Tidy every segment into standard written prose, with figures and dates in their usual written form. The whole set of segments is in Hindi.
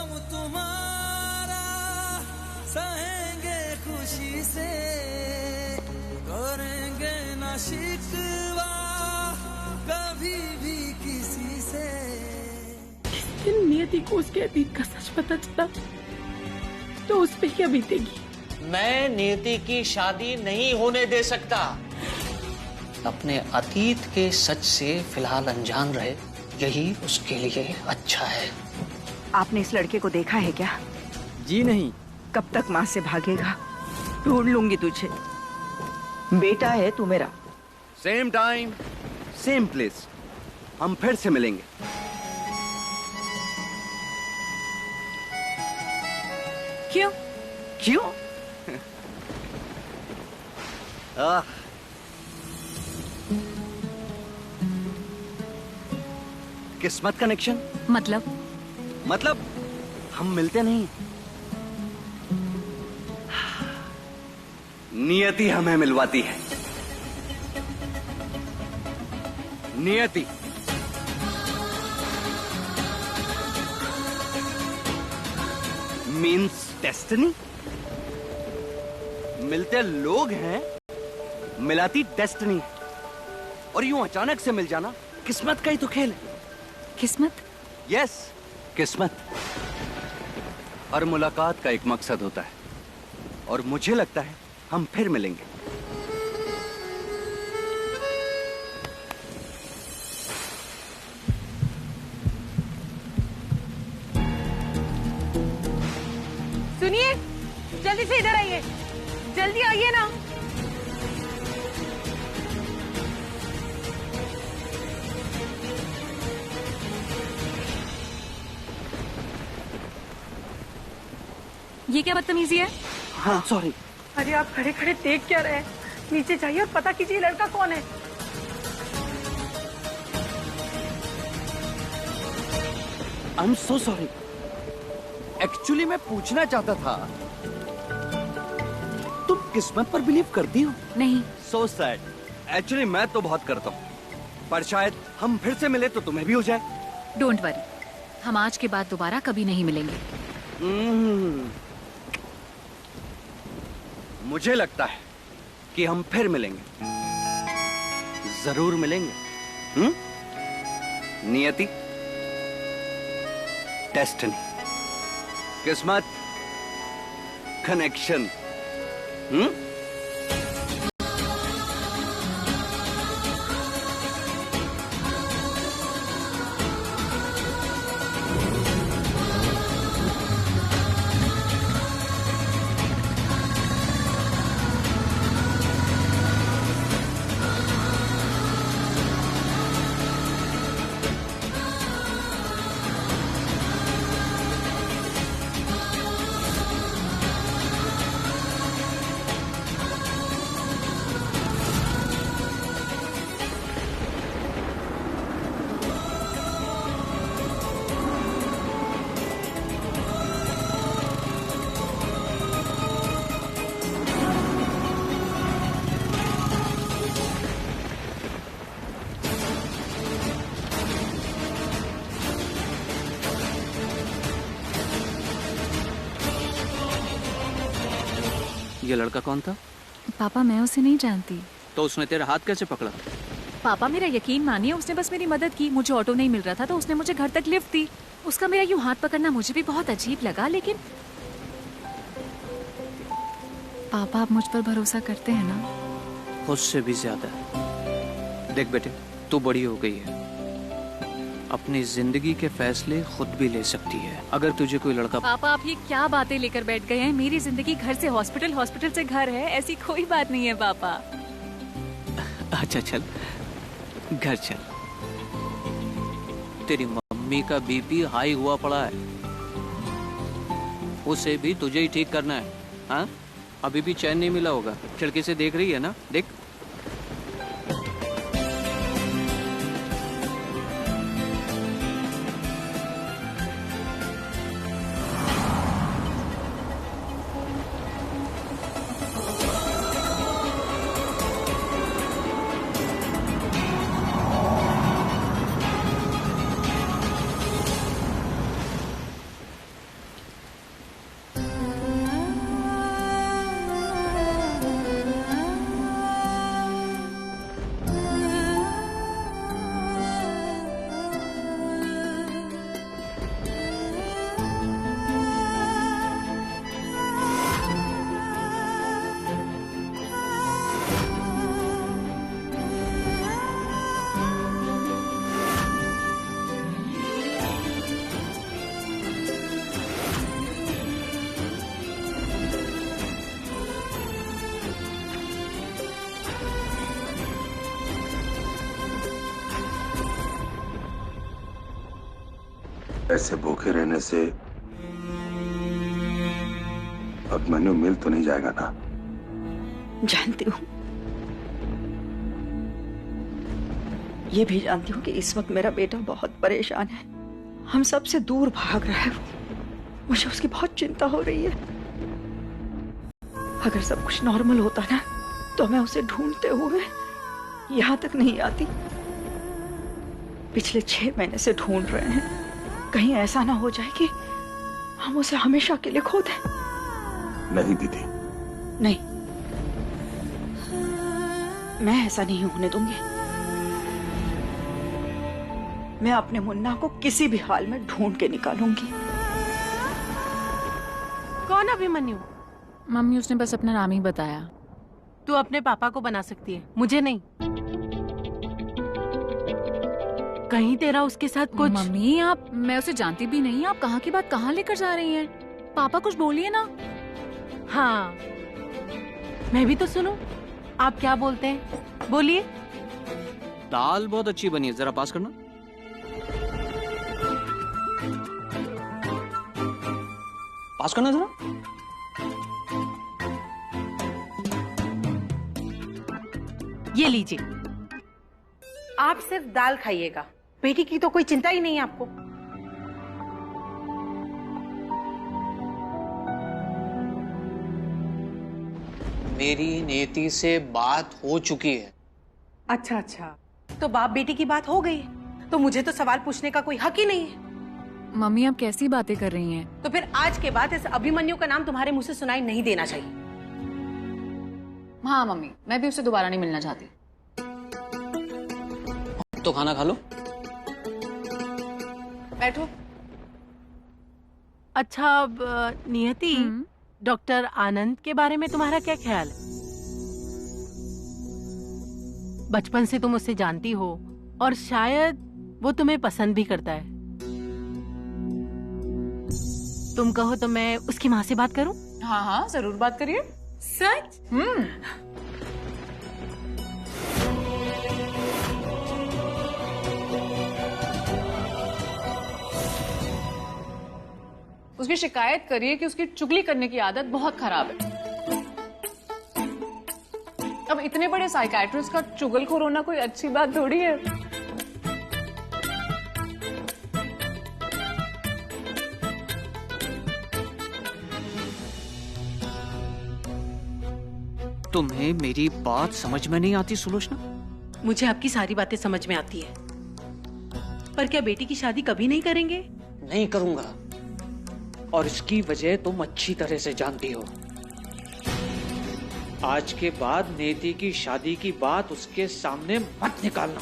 गम तुम्हारा सहेंगे खुशी से, करेंगे ना शिकवा कभी भी किसी से। नियति को उसके अतीत का सच पता चला तो उस पे क्या बीतेगी? मैं नियति की शादी नहीं होने दे सकता। अपने अतीत के सच से फिलहाल अनजान रहे, यही उसके लिए अच्छा है। आपने इस लड़के को देखा है क्या? जी नहीं। कब तक माँ से भागेगा? ढूंढ लूंगी तुझे। बेटा है तू मेरा। सेम टाइम सेम प्लेस, हम फिर से मिलेंगे। क्यों? क्यों? किस्मत कनेक्शन। मतलब हम मिलते नहीं, नियति हमें मिलवाती है। नियति मीन्स डेस्टिनी। मिलते लोग हैं, मिलाती डेस्टिनी। और यूं अचानक से मिल जाना किस्मत का ही तो खेल है। किस्मत? यस, किस्मत। हर मुलाकात का एक मकसद होता है और मुझे लगता है हम फिर मिलेंगे। सुनिए, जल्दी से इधर आइए, जल्दी आइए ना। ये क्या बदतमीजी है? हाँ सॉरी। अरे आप खड़े खड़े देख क्या रहे हैं? नीचे जाइए और पता कीजिए लड़का कौन है। I am so sorry. Actually मैं पूछना चाहता था, तुम किस्मत पर बिलीव करती हो? नहीं। So sad. एक्चुअली मैं तो बहुत करता हूँ, पर शायद हम फिर से मिले तो तुम्हें भी हो जाए। डोंट वरी, हम आज के बाद दोबारा कभी नहीं मिलेंगे। मुझे लगता है कि हम फिर मिलेंगे, जरूर मिलेंगे। नियति, डेस्टिनी, किस्मत, कनेक्शन। ये लड़का कौन था? पापा, मैं उसे नहीं जानती। तो उसने तेरा हाथ कैसे पकड़ा? पापा, मेरा यकीन मानिए, उसने बस मेरी मदद की। मुझे ऑटो नहीं मिल रहा था तो उसने मुझे घर तक लिफ्ट दी। उसका मेरा यूं हाथ पकड़ना मुझे भी बहुत अजीब लगा, लेकिन पापा, आप मुझ पर भरोसा करते हैं ना? उससे भी ज्यादा। देख बेटे, तू बड़ी हो गई है, अपनी जिंदगी के फैसले खुद भी ले सकती है। अगर तुझे कोई लड़का... पापा, आप ये क्या बातें लेकर बैठ गए हैं? मेरी जिंदगी घर से हॉस्पिटल, हॉस्पिटल से घर है, ऐसी कोई बात नहीं है पापा। अच्छा चल, घर चल। तेरी मम्मी का बीपी हाई हुआ पड़ा है, उसे भी तुझे ही ठीक करना है। हाँ, अभी भी चैन नहीं मिला होगा। खिड़की से देख रही है ना? देख। ऐसे भूखे रहने से अभिमन्यु मिल तो नहीं जाएगा ना? जानती हूँ, ये भी जानती हूँ कि इस वक्त मेरा बेटा बहुत परेशान है, हम सबसे दूर भाग रहा है। मुझे उसकी बहुत चिंता हो रही है। अगर सब कुछ नॉर्मल होता ना तो मैं उसे ढूंढते हुए यहाँ तक नहीं आती। पिछले 6 महीने से ढूंढ रहे हैं, कहीं ऐसा ना हो जाए कि हम उसे हमेशा के लिए खो दें। नहीं दीदी, नहीं, मैं ऐसा नहीं होने दूंगी। मैं अपने मुन्ना को किसी भी हाल में ढूंढ के निकालूंगी। कौन अभिमन्यु? मम्मी उसने बस अपना नाम ही बताया। तू अपने पापा को बना सकती है, मुझे नहीं। कहीं तेरा उसके साथ कुछ? मम्मी आप, मैं उसे जानती भी नहीं, आप कहाँ की बात कहाँ लेकर जा रही हैं? पापा कुछ बोलिए ना। हाँ, मैं भी तो सुनूं। आप क्या बोलते हैं, बोलिए। दाल बहुत अच्छी बनी है, जरा पास करना। पास करना जरा। ये लीजिए, आप सिर्फ दाल खाइएगा, बेटी की तो कोई चिंता ही नहीं है आपको। मेरी नेति से बात हो चुकी है। अच्छा अच्छा, तो बाप बेटी की बात हो गई, तो मुझे तो सवाल पूछने का कोई हक ही नहीं है। मम्मी आप कैसी बातें कर रही हैं? तो फिर आज के बाद इस अभिमन्यु का नाम तुम्हारे मुंह से सुनाई नहीं देना चाहिए। हाँ मम्मी, मैं भी उससे दोबारा नहीं मिलना चाहती। तो खाना खा लो। बैठो। अच्छा, अब नियति, डॉक्टर आनंद के बारे में तुम्हारा क्या ख्याल है? बचपन से तुम उसे जानती हो और शायद वो तुम्हें पसंद भी करता है। तुम कहो तो मैं उसकी माँ से बात करूं? हाँ हाँ जरूर बात करिए। सच? उसकी शिकायत करिए कि उसकी चुगली करने की आदत बहुत खराब है। अब इतने बड़े साइकियाट्रिस्ट का चुगलखोर होना कोई अच्छी बात थोड़ी है। तुम्हें मेरी बात समझ में नहीं आती सुलोचना? मुझे आपकी सारी बातें समझ में आती है, पर क्या बेटी की शादी कभी नहीं करेंगे? नहीं करूंगा, और इसकी वजह तुम अच्छी तरह से जानती हो। आज के बाद नेति की शादी की बात उसके सामने मत निकालना।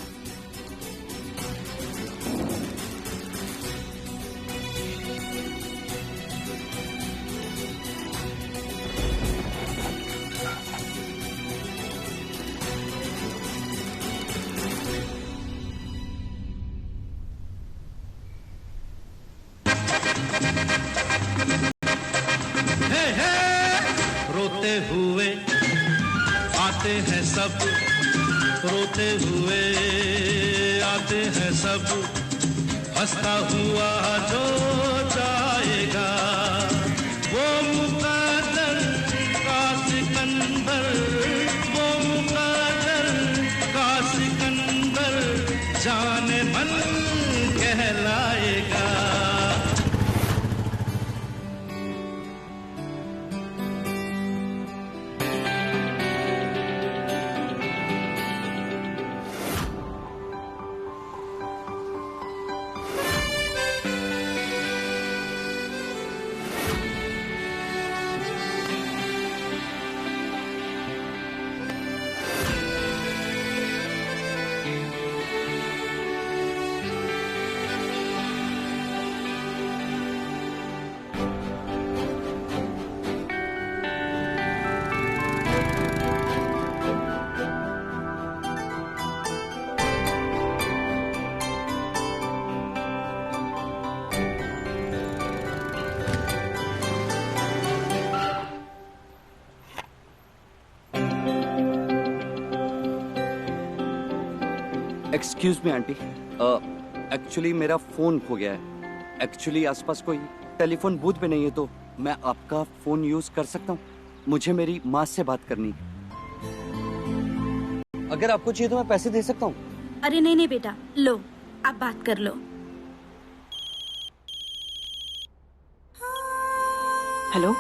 रोते हुए आते हैं सब, रोते हुए आते हैं सब, हंसता हुआ जो जाएगा वो मुकद्दर का सिकंदर, वो मुकद्दर का सिकंदर जाने मन कहलाएगा। एक्सक्यूज मी आंटी, एक्चुअली मेरा फोन खो गया है। एक्चुअली आसपास कोई टेलीफोन बूथ भी नहीं है, तो मैं आपका फोन यूज कर सकता हूँ? मुझे मेरी माँ से बात करनी है। अगर आपको चाहिए तो मैं पैसे दे सकता हूँ। अरे नहीं नहीं बेटा, लो आप बात कर लो। हेलो,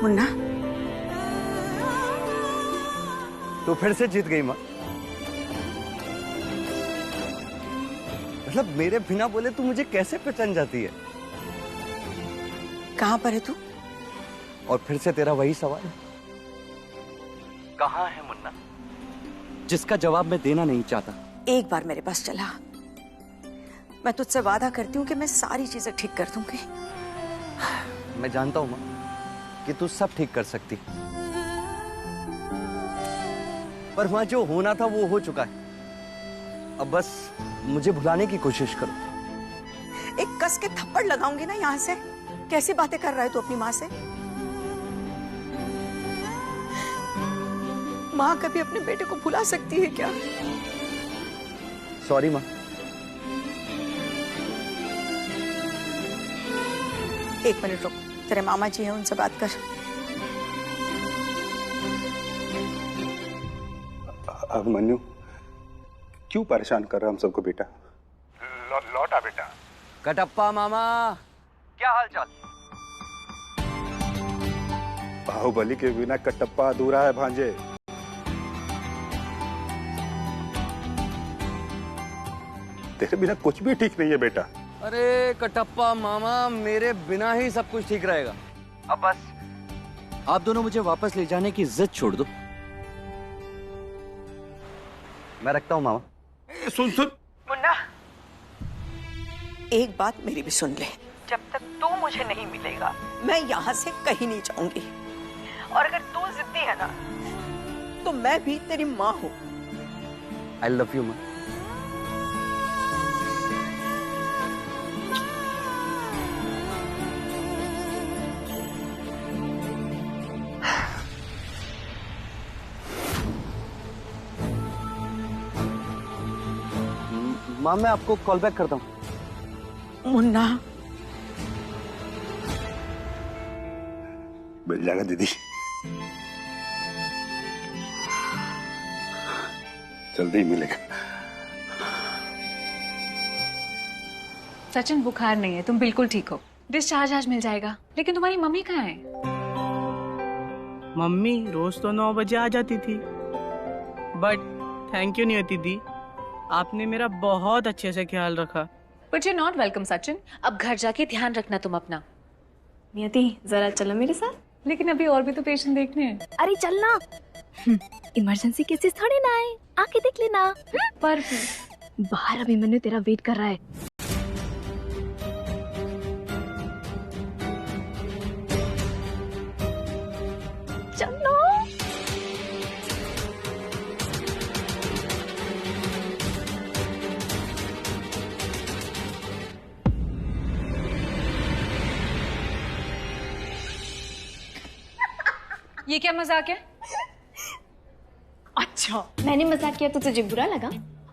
मुन्ना, तो फिर से जीत गई माँ। मतलब मेरे बिना बोले तू मुझे कैसे पहचान जाती है? कहाँ पर है तू? और फिर से तेरा वही सवाल, कहाँ है मुन्ना, जिसका जवाब मैं देना नहीं चाहता। एक बार मेरे पास चला, मैं तुझसे वादा करती हूँ कि मैं सारी चीजें ठीक कर दूंगी। मैं जानता हूँ माँ कि तू सब ठीक कर सकती, पर वहां जो होना था वो हो चुका है। अब बस मुझे भुलाने की कोशिश करो। एक कस के थप्पड़ लगाऊंगी ना यहाँ से। कैसी बातें कर रहा है तू अपनी माँ से? माँ कभी अपने बेटे को भुला सकती है क्या? सॉरी माँ। एक मिनट रुक, तेरे मामा जी हैं, उनसे बात कर। अभिमन्यु, क्यों परेशान कर रहा हम सबको बेटा? लौटा बेटा। कटप्पा मामा, क्या हाल चाल? बाहुबली के बिना कटप्पा अधूरा है भांजे। तेरे बिना कुछ भी ठीक नहीं है बेटा। अरे कटप्पा मामा, मेरे बिना ही सब कुछ ठीक रहेगा। अब बस आप दोनों मुझे वापस ले जाने की जिद छोड़ दो। मैं रखता हूँ मामा। सुन सुन मुन्ना, एक बात मेरी भी सुन ले। जब तक तू मुझे नहीं मिलेगा मैं यहाँ से कहीं नहीं जाऊंगी। और अगर तू जिद्दी है ना तो मैं भी तेरी माँ हूँ। आई लव यू माँ। माँ मैं आपको कॉल बैक करता हूँ। मुन्ना, मिल जाएगा दीदी, जल्दी ही मिलेगा। सचिन बुखार नहीं है, तुम बिल्कुल ठीक हो। डिस्चार्ज आज मिल जाएगा। लेकिन तुम्हारी मम्मी कहाँ है? मम्मी रोज तो 9 बजे आ जाती थी, बट थैंक यू नहीं होती दी, आपने मेरा बहुत अच्छे से ख्याल रखा। But you not welcome Sachin. अब घर जाके ध्यान रखना तुम अपना। नियति जरा चलो मेरे साथ। लेकिन अभी और भी तो पेशेंट देखने हैं। अरे चलना, इमरजेंसी केसेस थोड़ी ना है, आके देख लेना। पर बाहर अभिमन्यु तेरा वेट कर रहा है। चलो। ये क्या मजाक है? अच्छा, मैंने मजाक किया तो तुझे बुरा लगा?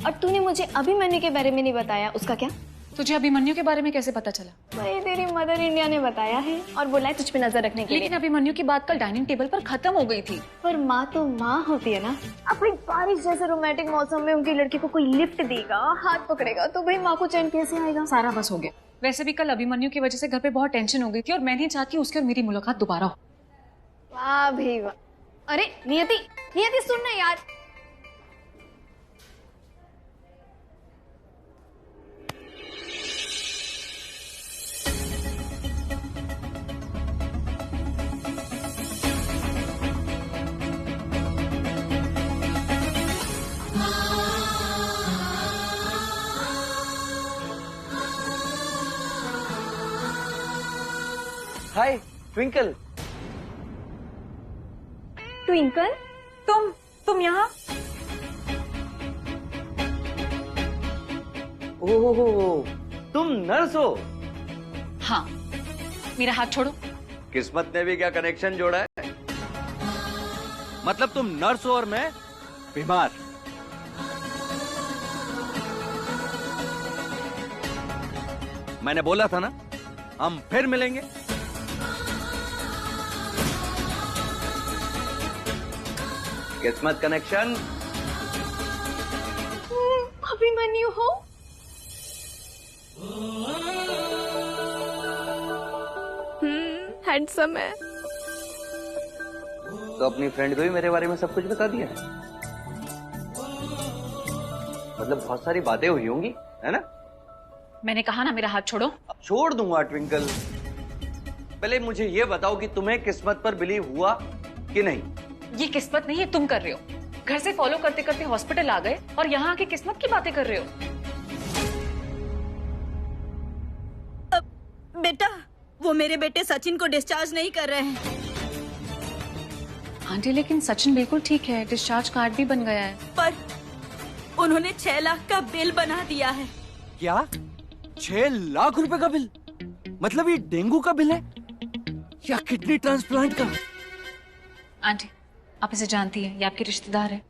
और तूने मुझे अभिमन्यु के बारे में नहीं बताया, उसका क्या? तुझे अभिमन्यु के बारे में कैसे पता चला? भाई तेरी मदर इंडिया ने बताया है और बोला है तुझ पे नजर रखने के लिए। लेकिन अभिमन्यु की बात कल डाइनिंग टेबल पर खत्म हो गई थी। पर माँ तो माँ होती है ना। अब भाई बारिश जैसे रोमांटिक मौसम में उनकी लड़की को कोई लिफ्ट देगा, हाथ पकड़ेगा, तो भाई माँ को चैन कैसे आएगा? सारा बस हो गया। वैसे भी कल अभिमन्यु की वजह से घर पे बहुत टेंशन हो गई थी और मैं नहीं चाहती उसकी और मेरी मुलाकात दोबारा हो। वाह भाई वाह। अरे नियति, नियति सुन ना यार। हाय ट्विंकल। ट्विंकल, तुम यहाँ? ओह, तुम नर्स हो? हाँ। मेरा हाथ छोड़ो। किस्मत ने भी क्या कनेक्शन जोड़ा है। मतलब तुम नर्स हो और मैं बीमार। मैंने बोला था ना, हम फिर मिलेंगे। किस्मत कनेक्शन। अभिमन्यु हो? हैंडसम है। तो अपनी फ्रेंड को भी मेरे बारे में सब कुछ बता दिया? मतलब बहुत सारी बातें हुई होंगी, है ना? मैंने कहा ना मेरा हाथ छोड़ो। अब छोड़ दूंगा ट्विंकल। पहले मुझे ये बताओ कि तुम्हें किस्मत पर बिलीव हुआ कि नहीं? ये किस्मत नहीं है, तुम कर रहे हो। घर से फॉलो करते करते हॉस्पिटल आ गए और यहाँ आके किस्मत की बातें कर रहे हो। बेटा, वो मेरे बेटे सचिन को डिस्चार्ज नहीं कर रहे हैं। आंटी लेकिन सचिन बिल्कुल ठीक है, डिस्चार्ज कार्ड भी बन गया है। पर उन्होंने 6 लाख का बिल बना दिया है। क्या? 6 लाख रुपए का बिल? मतलब ये डेंगू का बिल है या किडनी ट्रांसप्लांट का? आंटी आप इसे जानती है, ये आपकी रिश्तेदार है।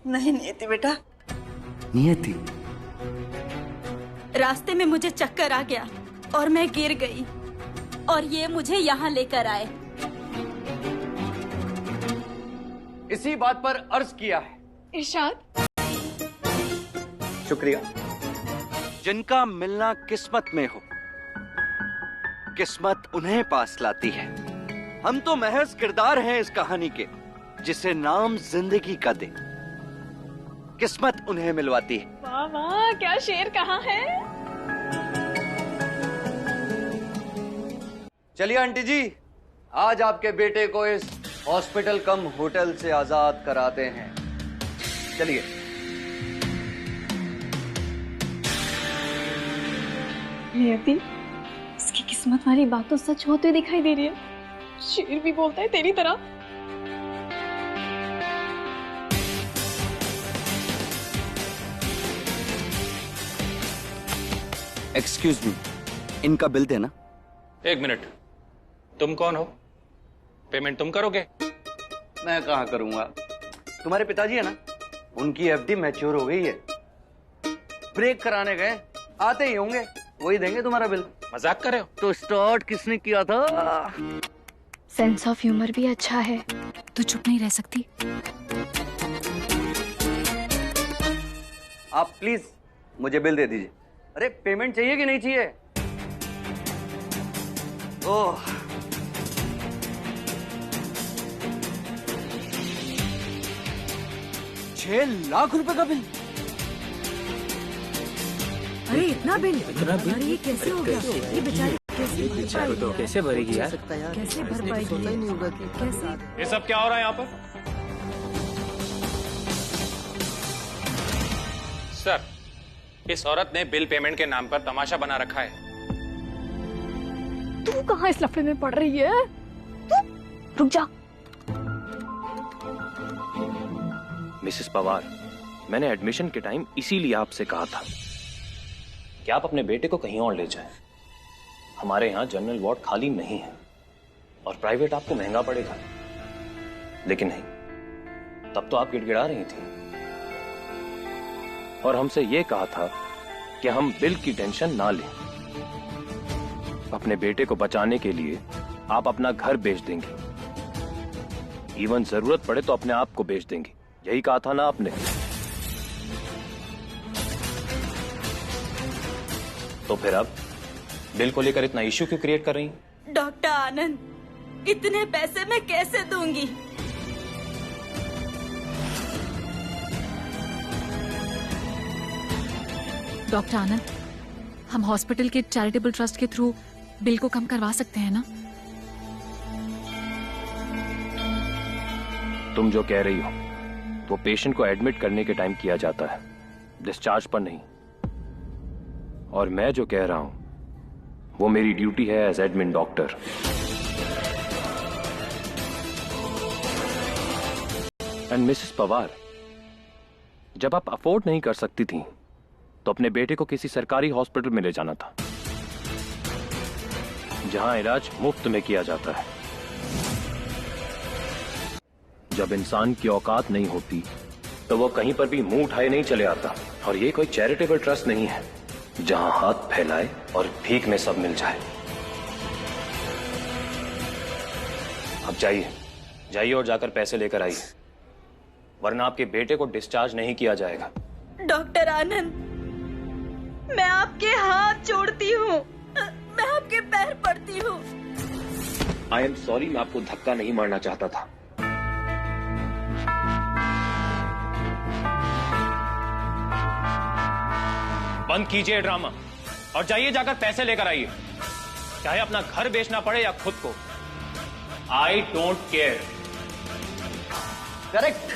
नहीं नियति बेटा। नियति? रास्ते में मुझे चक्कर आ गया और मैं गिर गई और ये मुझे यहाँ लेकर आए। इसी बात पर अर्ज किया है। इरशाद। शुक्रिया। जिनका मिलना किस्मत में हो, किस्मत उन्हें पास लाती है। हम तो महज किरदार हैं इस कहानी के, जिसे नाम जिंदगी का दे। किस्मत उन्हें मिलवाती है। वाह वाह, क्या शेर कहा है। चलिए आंटी जी, आज आपके बेटे को इस हॉस्पिटल कम होटल से आजाद कराते हैं। चलिए। नियति, इसकी किस्मत वाली बात तो सच होते दिखाई दे रही है। शेर भी बोलता है तेरी तरह। एक्सक्यूज मी, इनका बिल देना। 1 मिनट, तुम कौन हो? पेमेंट तुम करोगे? मैं कहाँ करूंगा? तुम्हारे पिताजी है ना, उनकी एफडी मैच्योर हो गई है। ब्रेक कराने गए, आते ही होंगे, वही देंगे तुम्हारा बिल। मजाक कर रहे हो? तो स्टार्ट किसने किया था? सेंस ऑफ ह्यूमर भी अच्छा है। तू चुप नहीं रह सकती? आप प्लीज मुझे बिल दे दीजिए। अरे पेमेंट चाहिए कि नहीं चाहिए? ओह, ₹6 लाख का बिल? अरे इतना बिल? अरे ये कैसे हो गया? ये बेचारी कैसे भरेगी यार? कैसे भर पाएगी? कैसे? ये सब क्या हो रहा है यहाँ पर? सर, इस औरत ने बिल पेमेंट के नाम पर तमाशा बना रखा है। तू कहाँ इस लफड़े में पड़ रही है? रुक जा। मिसेस पवार, मैंने एडमिशन के टाइम इसीलिए आपसे कहा था कि आप अपने बेटे को कहीं और ले जाएं। हमारे यहाँ जनरल वार्ड खाली नहीं है और प्राइवेट आपको महंगा पड़ेगा। लेकिन नहीं, तब तो आप गिड़गिड़ा रही थी और हमसे यह कहा था कि हम बिल की टेंशन ना लें। अपने बेटे को बचाने के लिए आप अपना घर बेच देंगी, इवन जरूरत पड़े तो अपने आप को बेच देंगी। यही कहा था ना आपने? तो फिर अब बिल को लेकर इतना इश्यू क्यों क्रिएट कर रही हैं? डॉक्टर आनंद, इतने पैसे मैं कैसे दूंगी? डॉक्टर आनंद, हम हॉस्पिटल के चैरिटेबल ट्रस्ट के थ्रू बिल को कम करवा सकते हैं ना? तुम जो कह रही हो वो पेशेंट को एडमिट करने के टाइम किया जाता है, डिस्चार्ज पर नहीं। और मैं जो कह रहा हूं वो मेरी ड्यूटी है as admin doctor. And Mrs Pawar, जब आप अफोर्ड नहीं कर सकती थी तो अपने बेटे को किसी सरकारी हॉस्पिटल में ले जाना था जहां इलाज मुफ्त में किया जाता है। जब इंसान की औकात नहीं होती तो वो कहीं पर भी मुंह उठाए नहीं चले आता। और ये कोई चैरिटेबल ट्रस्ट नहीं है जहां हाथ फैलाए और भीख में सब मिल जाए। अब जाइए, जाइए और जाकर पैसे लेकर आइए, वरना आपके बेटे को डिस्चार्ज नहीं किया जाएगा। डॉक्टर आनंद, मैं आपके हाथ जोड़ती हूँ, मैं आपके पैर पड़ती हूँ। आई एम सॉरी, मैं आपको धक्का नहीं मारना चाहता था। बंद कीजिए ड्रामा और जाइए जाकर पैसे लेकर आइए, चाहे अपना घर बेचना पड़े या खुद को। I don't care. करेक्ट।